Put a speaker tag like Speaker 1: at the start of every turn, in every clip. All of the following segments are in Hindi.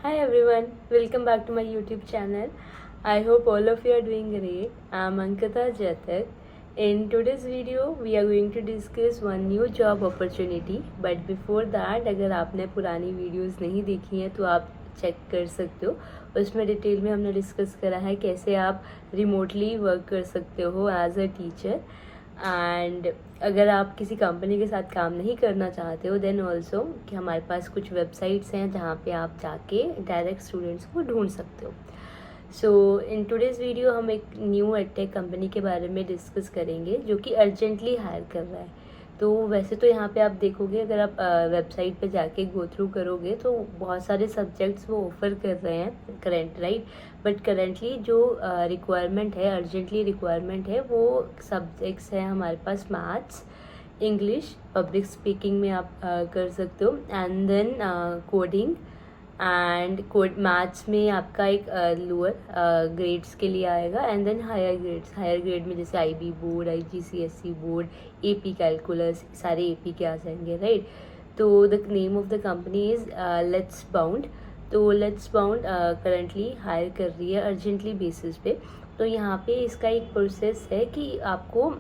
Speaker 1: Hi everyone, welcome back to my YouTube channel. I hope all of you are doing great. I'm Ankita Jatak. In today's video, we are going to discuss one new job opportunity. But before that, अगर आपने पुरानी वीडियोस नहीं देखी हैं तो आप चेक कर सकते हो. उसमें डिटेल में हमने डिस्कस करा है कैसे आप रिमोटली वर्क कर सकते हो एज अ टीचर. एंड अगर आप किसी कंपनी के साथ काम नहीं करना चाहते हो देन ऑल्सो कि हमारे पास कुछ वेबसाइट्स हैं जहाँ पे आप जाके डायरेक्ट स्टूडेंट्स को ढूंढ सकते हो. सो इन टुडेज़ वीडियो हम एक न्यू एडटेक कंपनी के बारे में डिस्कस करेंगे जो कि अर्जेंटली हायर कर रहा है. तो वैसे तो यहाँ पे आप देखोगे अगर आप वेबसाइट पे जाके गो थ्रू करोगे तो बहुत सारे सब्जेक्ट्स वो ऑफर कर रहे हैं करेंट राइट. बट करेंटली जो रिक्वायरमेंट है अर्जेंटली रिक्वायरमेंट है वो सब्जेक्ट्स हैं हमारे पास मैथ्स, इंग्लिश, पब्लिक स्पीकिंग में आप कर सकते हो and then coding. And code maths में आपका एक लोअर ग्रेड्स के लिए आएगा एंड देन हायर ग्रेड में जैसे IB board, IGCSE board, AP calculus, सारे एपी के आ जाएंगे राइट. तो the name of the company is Let's Bound. तो लेट्स बाउंड करंटली हायर कर रही है अर्जेंटली बेसिस पे. तो यहाँ पे इसका एक प्रोसेस है कि आपको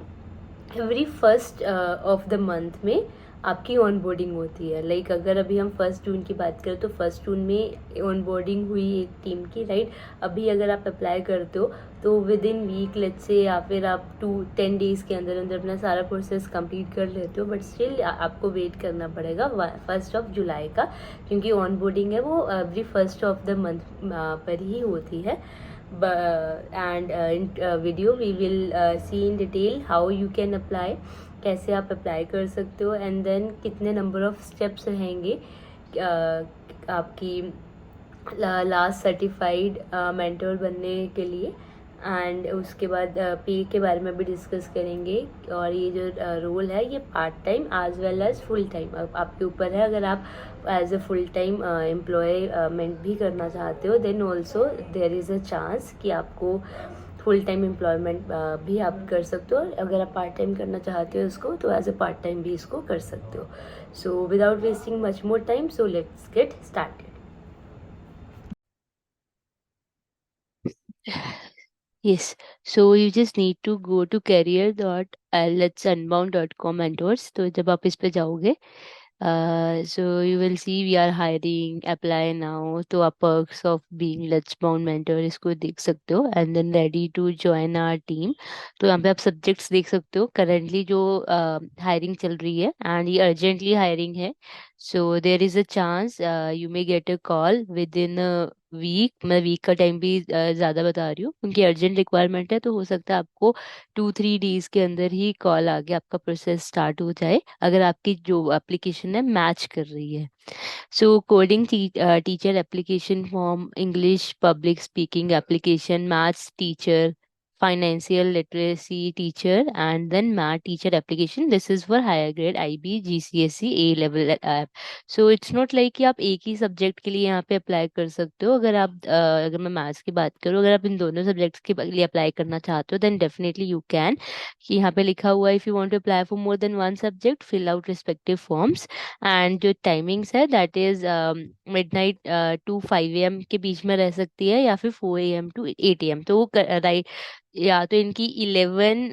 Speaker 1: every first of the month में आपकी ऑन बोर्डिंग होती है. लाइक अगर अभी हम 1 जून की बात करें तो 1 जून में ऑन बोर्डिंग हुई एक टीम की राइट. अभी अगर आप अप्लाई करते हो तो with in week let's say या फिर आप 10 डेज के अंदर अंदर अपना सारा प्रोसेस कंप्लीट कर लेते हो. बट स्टिल आपको वेट करना पड़ेगा 1 जुलाई का क्योंकि ऑन बोर्डिंग है वो every first of the month पर ही होती है. And in video we will see in detail how you can apply, कैसे आप अप्लाई कर सकते हो एंड देन कितने नंबर ऑफ स्टेप्स रहेंगे आपकी लास्ट सर्टिफाइड मेंटर बनने के लिए. एंड उसके बाद पे के बारे में भी डिस्कस करेंगे. और ये जो रोल है ये part time as well as full time आपके ऊपर है. अगर आप as a full time employment भी करना चाहते हो then also there is a chance कि आपको फुल टाइम एम्प्लॉयमेंट भी आप कर सकते हो. अगर आप पार्ट टाइम करना चाहते हो इसको तो एज अ पार्ट टाइम भी इसको कर सकते हो. So without wasting much more time so let's get started.
Speaker 2: Yes, so you just need to go to career.letsunbound.com mentors. तो जब आप इस पे जाओगे so you will see we are hiring, apply now. तो आप perks of being Let's Bound mentor इसको देख सकते हो and then ready to join our team. तो यहाँ पे आप subjects देख सकते हो currently जो hiring चल रही है and ये urgently hiring है. So there is a chance you may get a call within a week. मैं वीक का टाइम भी ज़्यादा बता रही हूँ क्योंकि अर्जेंट रिक्वायरमेंट है. तो हो सकता है आपको 2-3 डेज के अंदर ही कॉल आके आपका प्रोसेस स्टार्ट हो जाए अगर आपकी जो एप्लीकेशन है मैच कर रही है. So coding teacher application form, English public speaking application, maths teacher, financial literacy teacher and then math teacher application. This is for higher grade IB GCSE A level app. So it's not like कि आप एक ही सब्जेक्ट के लिए यहाँ पे अप्लाई कर सकते हो. अगर आप अगर मैं मैथ्स की बात करूँ, अगर आप इन दोनों सब्जेक्ट्स के लिए अप्लाई करना चाहते हो देन डेफिनेटली यू कैन. कि यहाँ पे लिखा हुआ है if you want to apply for more than one subject fill out respective forms. And जो टाइमिंग्स है that is midnight to 5 AM के बीच में रह सकती है या फिर 4 AM to 8 AM. तो वो राइट या तो इनकी 11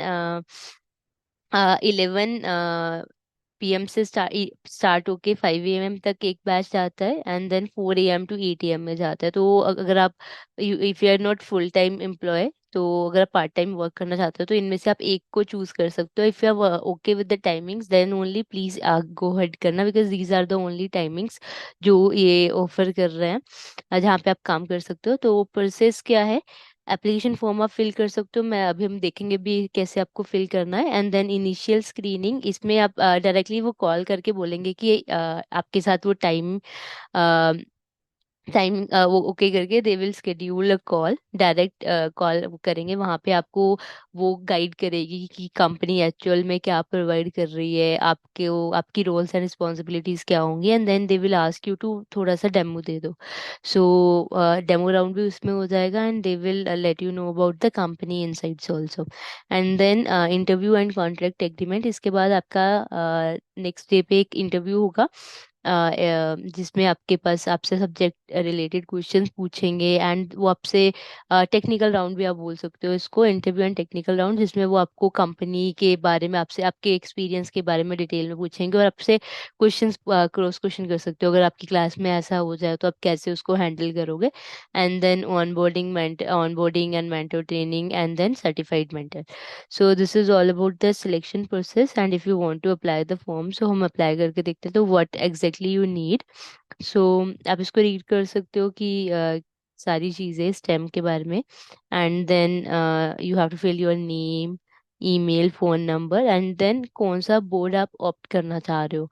Speaker 2: PM से स्टार्ट होके 5 AM तक एक बैच जाता है and then 4 AM to 8 AM में जाता है. तो अगर आप if you are not full time employ तो अगर आप पार्ट टाइम वर्क करना चाहते हो तो इनमें से आप एक को चूज कर सकते हो. If you are okay with the timings then only please go ahead करना because these are the only timings जो ये ऑफर कर रहे हैं जहाँ पे आप काम कर सकते हो. तो प्रोसेस क्या है, एप्लीकेशन फॉर्म आप फिल कर सकते हो. मैं अभी हम देखेंगे भी कैसे आपको फिल करना है. एंड देन इनिशियल स्क्रीनिंग, इसमें आप डायरेक्टली वो कॉल करके बोलेंगे कि आपके साथ वो टाइम वो ओके करके they will schedule a call. Direct call करेंगे. वहाँ पे आपको वो गाइड करेगी कि कंपनी एक्चुअल में क्या प्रोवाइड कर रही है, आपकी रोल्स एंड रिस्पॉन्सिबिलिटीज क्या होंगी. And then they will ask you to थोड़ा सा डेमो दे दो. सो डेमो राउंड भी उसमें हो जाएगा and they will let you know about the company insights also. And then interview and contract agreement. इसके बाद आपका नेक्स्ट डे पे एक इंटरव्यू होगा जिसमें आपके पास आपसे सब्जेक्ट रिलेटेड क्वेश्चंस पूछेंगे, एंड वो आपसे टेक्निकल राउंड भी आप बोल सकते हो इसको, इंटरव्यू एंड टेक्निकल राउंड, जिसमें वो आपको कंपनी के बारे में, आपसे आपके एक्सपीरियंस के बारे में डिटेल में पूछेंगे और आपसे क्वेश्चंस क्रॉस क्वेश्चन कर सकते हो। अगर आपकी क्लास में ऐसा हो जाए तो आप कैसे उसको हैंडल करोगे। And then onboarding and mentor training, and then certified mentor. So this is all about the selection process, and if you want to apply the form, so हम अप्लाई करके देखते हैं तो what exactly you need. So आप इसको रीड कर सकते हो कि सारी चीज़ें स्टेम के बारे में। And then you have to fill your name, email, phone number, and then कौन सा बोर्ड आप ऑप्ट करना चाह रहे हो।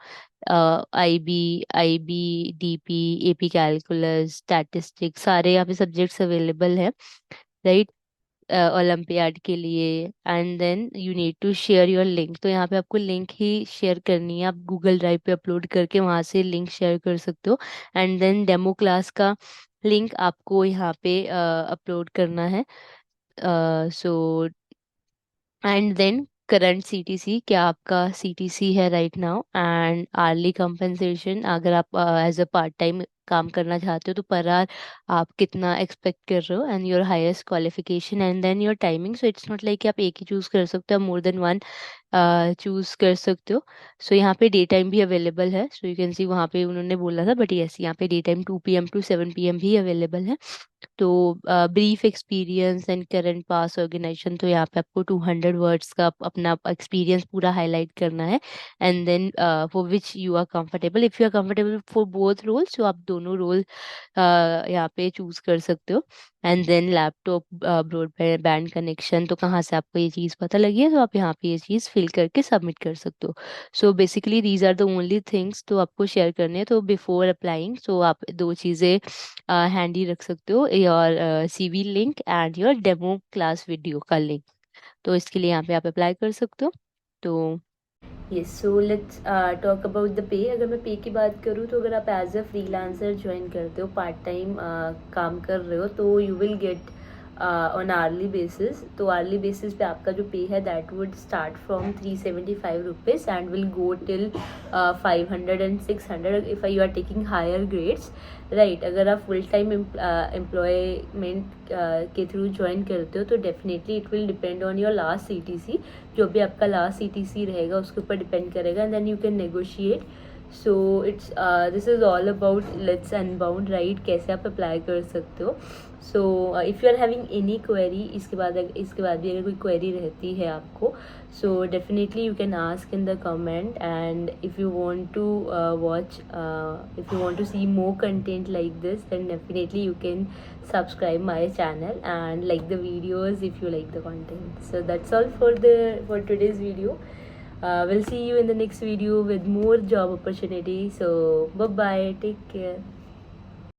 Speaker 2: IB, DP, AP calculus, statistics, सारे यहाँ पे सब्जेक्ट्स अवेलेबल है, राइट, ओलंपियाड के लिए। And then you need to share your link, तो यहाँ पे आपको लिंक ही शेयर करनी है, आप गूगल ड्राइव पे अपलोड करके वहाँ से लिंक शेयर कर सकते हो। एंड देन डेमो क्लास का लिंक आपको यहाँ पे अपलोड करना है। So and then current CTC, क्या आपका सीटीसी है right now, and hourly compensation, अगर आप एज अ पार्ट टाइम काम करना चाहते हो तो पर आवर आप कितना एक्सपेक्ट कर रहे हो, and your highest qualification, and then your timing. So it's not like कि आप एक ही चूज कर सकते हो, मोर देन वन चूज कर सकते हो। सो यहाँ पे डे टाइम भी अवेलेबल है, सो यू कैन सी, वहाँ पे उन्होंने बोला था, बट यस यहाँ पे day time 2 PM to 7 PM भी अवेलेबल है। तो brief experience and current past organisation, तो यहाँ पे आपको 200 वर्ड्स का अपना एक्सपीरियंस पूरा हाईलाइट करना है। And then for which you are comfortable, if you are comfortable for both roles, तो आप दोनों रोल यहाँ पे चूज कर सकते हो। And then laptop, broadband connection, तो कहाँ से आपको ये चीज़ पता लगी है, तो आप यहाँ पे ये चीज़ फिल करके सबमिट कर सकते हो। So basically these are the only things तो आपको शेयर करने हैं। तो बिफोर अप्लाइंग, सो आप दो चीज़ें हैंडी रख सकते हो, your CV link and your demo class video का लिंक, तो इसके लिए यहाँ पे आप अप्लाई कर सकते हो। तो
Speaker 1: yes, so let's talk about the pay. अगर मैं पे की बात करूँ तो अगर आप एज अ फ्रीलांसर ज्वाइन करते हो, पार्ट टाइम काम कर रहे हो, तो you will get on hourly basis. तो आर्ली बेसिस पे आपका जो पे है that would start from 375 rupees and will go till 500 and 600 if you are taking higher grades, right. अगर आप फुल टाइम एम्प्लॉयमेंट के थ्रू ज्वाइन करते हो तो definitely it will depend on your last CTC, जो भी आपका लास्ट सीटीसी रहेगा उसके ऊपर डिपेंड करेगा, and then you can negotiate. So it's this is all about let's unbound, right, कैसे आप अप्लाई कर सकते हो। So if you are having any query, इसके बाद भी अगर कोई क्वेरी रहती है आपको, so definitely you can ask in the comment, and if you want to if you want to see more content like this, then definitely you can subscribe my channel and like the videos if you like the content. So that's all for today's video. We'll see you in the next video with more job opportunities. So bye bye, take care.